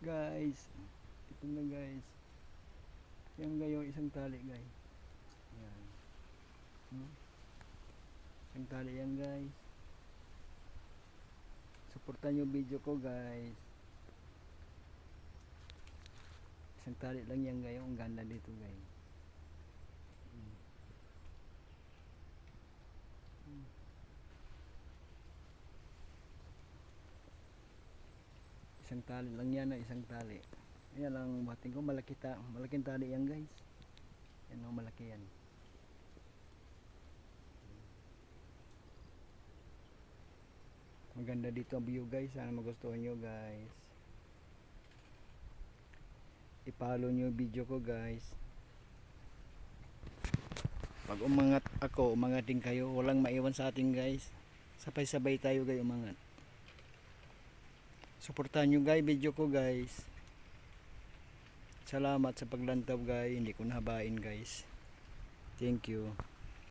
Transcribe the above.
guys, ito na guys. Yan gayo isang tali guys. Yan. Isang tali yan guys. Suportahan nyo video ko guys. Isang tali lang yan gayo. Ang ganda dito guys. Isang tali lang yan, isang tali. Ayan lang bating ko, malaking tali yan guys. Yan o, malaki yan. Maganda dito ang view guys, sana magustuhan nyo guys. I-follow nyo yung video ko guys. Pag umangat ako, umangat din kayo. Walang maiwan sa atin guys. Sabay-sabay tayo guys umangat. Suportahan nyo guys video ko guys. Salamat sa paglantaw guys. Hindi ko nahabain guys. Thank you.